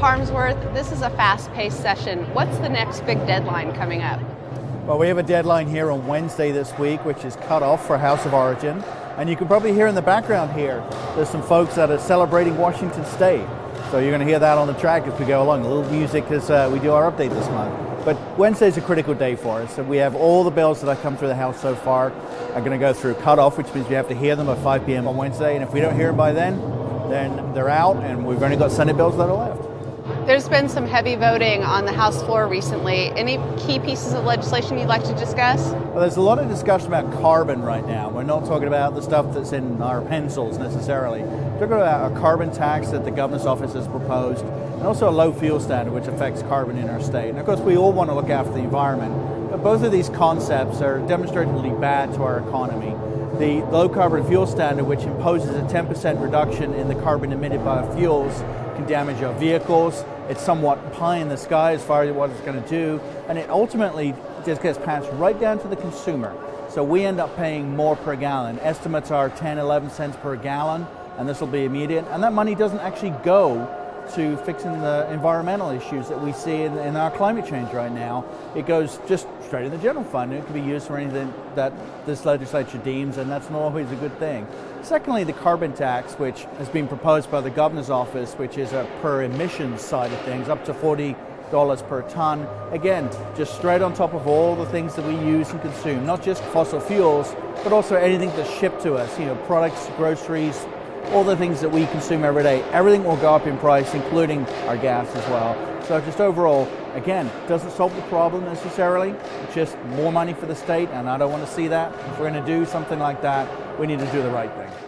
Harmsworth, this is a fast-paced session. What's the next big deadline coming up? Well, we have a deadline here on Wednesday this week, which is cut off for House of Origin. And you can probably hear in the background here, there's some folks that are celebrating Washington State. So you're going to hear that on the track as we go along. A little music as we do our update this month. But Wednesday's a critical day for us. So we have all the bills that have come through the House so far are going to go through cutoff, which means we have to hear them at 5 p.m. on Wednesday. And if we don't hear them by then they're out, and we've only got Senate bills that are left. There's been some heavy voting on the House floor recently. Any key pieces of legislation you'd like to discuss? Well, there's a lot of discussion about carbon right now. We're not talking about the stuff that's in our pencils necessarily. We're talking about a carbon tax that the governor's office has proposed, and also a low fuel standard which affects carbon in our state. And of course, we all want to look after the environment, but both of these concepts are demonstrably bad to our economy. The low carbon fuel standard, which imposes a 10% reduction in the carbon emitted by our fuels, can damage our vehicles. It's somewhat pie in the sky as far as what it's going to do, and it ultimately just gets passed right down to the consumer. So we end up paying more per gallon. Estimates are 10, 11 cents per gallon, and this will be immediate. And that money doesn't actually go to fixing the environmental issues that we see in our climate change right now. It goes just straight in the general fund. It can be used for anything that this legislature deems, and that's not always a good thing. Secondly, the carbon tax, which has been proposed by the governor's office, which is a per emissions side of things, up to $40 per ton. Again, just straight on top of all the things that we use and consume, not just fossil fuels, but also anything that's shipped to us, products, groceries, all the things that we consume every day. Everything will go up in price, including our gas as well. So just overall, again, doesn't solve the problem necessarily. It's just more money for the state, and I don't want to see that. If we're going to do something like that, we need to do the right thing.